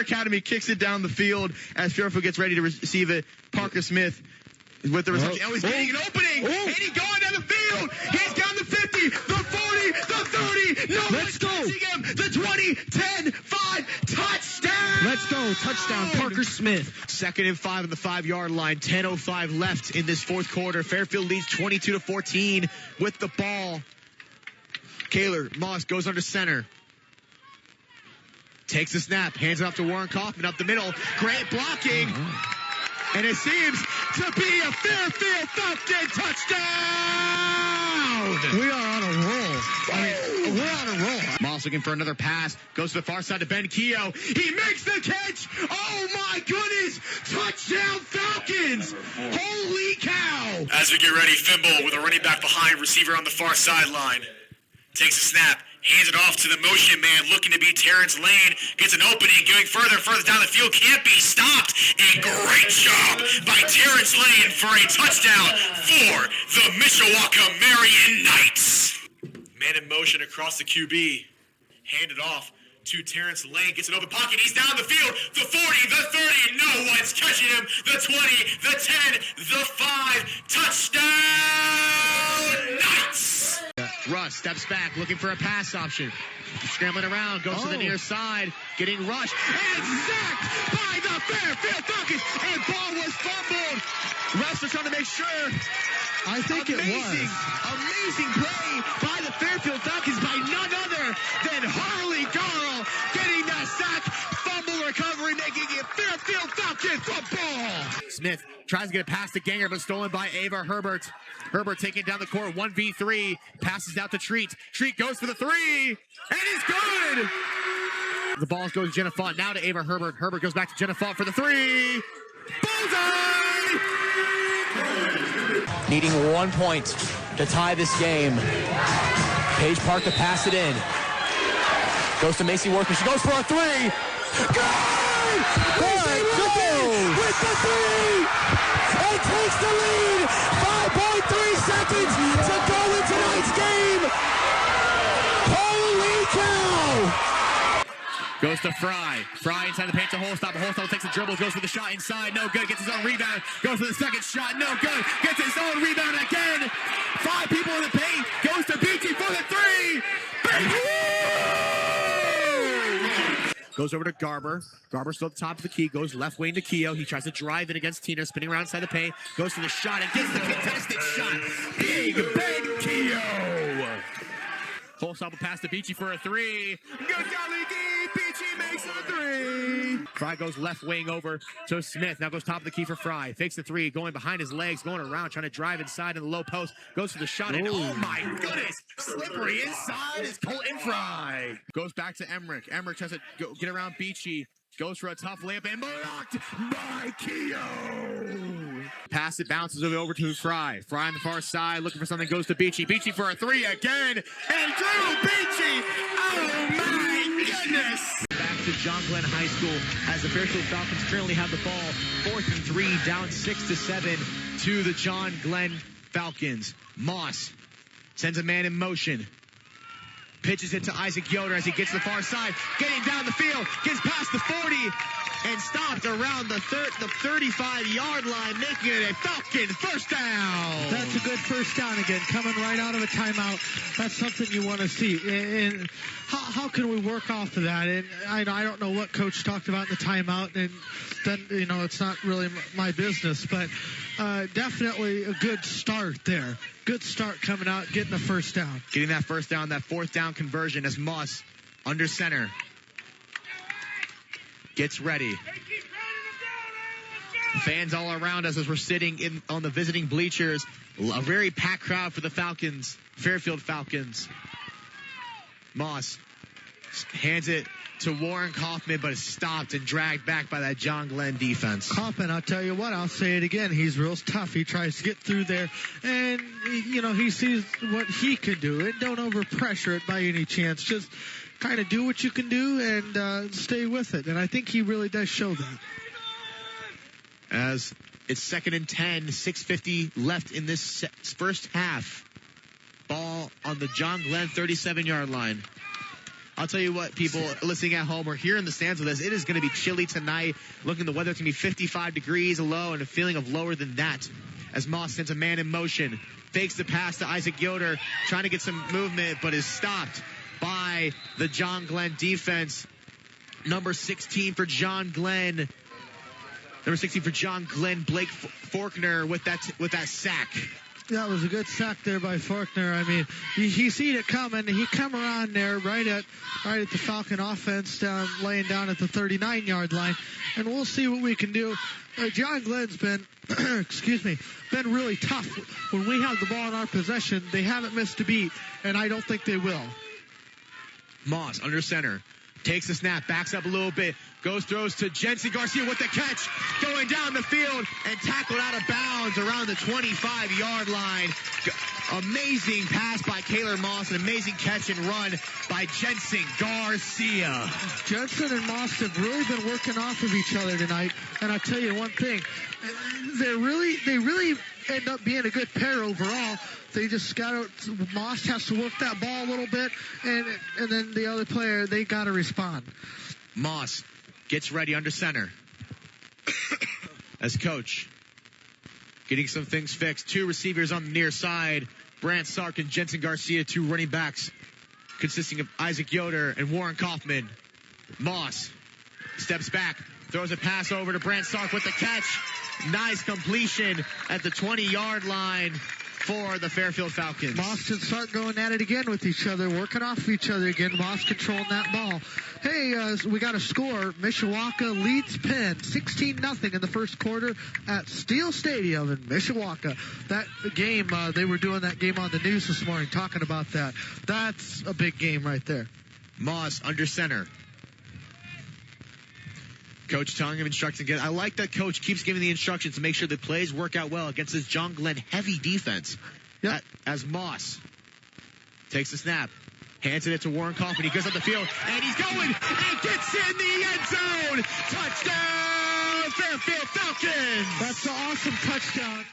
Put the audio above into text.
Academy kicks it down the field as Fairfield gets ready to receive it. Parker Smith with the reception. Oh, he's getting an opening. And he's going down the field. He's got the 50, the 40, the 30. No one's touching him. The 20, 10, 5, touchdown. Let's go. Touchdown, Parker Smith. 2nd and 5 on the 5-yard line. 10:05 left in this fourth quarter. Fairfield leads 22-14 with the ball. Kaylor Moss goes under center. Takes the snap. Hands it off to Warren Kaufman up the middle. Great blocking. And it seems to be a Fairfield Falcon touchdown! We are on a roll. We're on a roll. Moss looking for another pass. Goes to the far side to Ben Keogh. He makes the catch! Oh my goodness! Touchdown Falcons! Holy cow! As we get ready, Fimble with a running back behind, receiver on the far sideline. Takes a snap. Hands it off to the motion man looking to be Terrence Lane. Gets an opening, going further and further down the field. Can't be stopped. And great job by Terrence Lane for a touchdown for the Mishawaka Marion Knights. Man in motion across the QB. Handed off to Terrence Lane. Gets an open pocket. He's down the field. The 40, the 30. No one's catching him. The 20, the 10, the 5. Touchdown Knights. Russ steps back, looking for a pass option. Scrambling around, goes to the near side, getting rushed, and sacked by the Fairfield Falcons, and ball was fumbled. Russ was trying to make sure. I think it was. Amazing play by the Fairfield Falcons by none other than Harley Garl, getting that sack, fumble recovery, making it Fairfield Falcon football. Smith tries to get a pass to Ganger, but stolen by Ava Herbert. Herbert taking down the court, 1v3, passes out to Treat. Treat goes for the 3, and he's good! The ball goes to Jenna Font, now to Ava Herbert. Herbert goes back to Jenna Font for the 3. Bullseye! Needing 1 point to tie this game. Paige Park to pass it in. Goes to Macy Worker, she goes for a 3. Good! With the 3! And takes the lead! 5.3 seconds to go in tonight's game! Holy cow! Goes to Fry. Fry inside the paint to Holstop. Holstop takes the dribble, goes for the shot inside. No good. Gets his own rebound. Goes for the second shot. No good. Gets his own rebound again. 5 people in the paint. Goes to Beachy for the 3. Goes over to Garber. Garber still at the top of the key. Goes left wing to Keogh. He tries to drive it against Tina. Spinning around inside the paint. Goes for the shot and gets the contested shot. Big Ben Keogh. Holstop will pass to Beachy for a 3. Good golly D. Beachy makes a 3. Fry goes left wing over to Smith. Now goes top of the key for Fry. Fakes the 3. Going behind his legs. Going around. Trying to drive inside in the low post. Goes for the shot. And oh my goodness. Slippery inside is Colton Fry. Goes back to Emmerich. Emmerich tries to get around Beachy. Goes for a tough layup and blocked by Keogh. Pass it bounces over to Fry. Fry on the far side looking for something. Goes to Beachy. Beachy for a 3 again. And Drew Beachy. Oh my goodness. Back to John Glenn High School as the Fairfield Falcons currently have the ball. 4th and 3, down 6-7 to the John Glenn Falcons. Moss sends a man in motion. Pitches it to Isaac Yoder as he gets to the far side. Getting down the field. Gets past the 40. And stopped around the 35-yard line, making it a Falcon first down. That's a good first down again, coming right out of a timeout. That's something you want to see. And how can we work off of that? And I don't know what Coach talked about in the timeout, and then it's not really my business, but definitely a good start there. Good start coming out, getting the first down. Getting that first down, that 4th down conversion as Moss under center. Gets ready. Fans all around us as we're sitting on the visiting bleachers. A very packed crowd for the Falcons, Fairfield Falcons. Moss hands it to Warren Kaufman, but is stopped and dragged back by that John Glenn defense. Kaufman, I'll tell you what, I'll say it again. He's real tough. He tries to get through there, and, he sees what he can do. And don't overpressure it by any chance. Just kind of do what you can do and stay with it. And I think he really does show that. As it's 2nd and 10, 6:50 left in this first half. Ball on the John Glenn 37-yard line. I'll tell you what, people listening at home or here in the stands with us, it is going to be chilly tonight. Looking the weather, it's going to be 55 degrees low and a feeling of lower than that. As Moss sends a man in motion, fakes the pass to Isaac Yoder, trying to get some movement, but is stopped by the John Glenn defense. Number 16 for John Glenn. Number 16 for John Glenn, Blake Faulkner with that sack. That was a good sack there by Faulkner. I mean, he seen it coming. He come around there right at the Falcon offense, laying down at the 39-yard line, and we'll see what we can do. John Glenn's been, been really tough. When we have the ball in our possession, they haven't missed a beat, and I don't think they will. Moss under center. Takes the snap, backs up a little bit, throws to Jensen Garcia with the catch, going down the field and tackled out of bounds around the 25-yard line. Amazing pass by Kaylor Moss, an amazing catch and run by Jensen Garcia. Jensen and Moss have really been working off of each other tonight, and I'll tell you one thing, they really end up being a good pair overall. They just Moss has to work that ball a little bit, and then the other player, they got to respond. Moss gets ready under center. As coach, getting some things fixed. Two receivers on the near side. Brant Sark and Jensen Garcia, two running backs consisting of Isaac Yoder and Warren Kaufman. Moss steps back, throws a pass over to Brant Sark with the catch. Nice completion at the 20-yard line for the Fairfield Falcons. Moss and Sark going at it again with each other, working off of each other again. Moss controlling that ball. Hey, we got a score. Mishawaka leads Penn 16-0 in the first quarter at Steel Stadium in Mishawaka. That game, they were doing that game on the news this morning, talking about that. That's a big game right there. Moss under center. Coach telling him instructions again. I like that coach keeps giving the instructions to make sure the plays work out well against this John Glenn heavy defense. Yep. As Moss takes the snap, hands it to Warren Kaufman. He goes up the field, and he's going, and gets in the end zone. Touchdown, Fairfield Falcons. That's an awesome touchdown.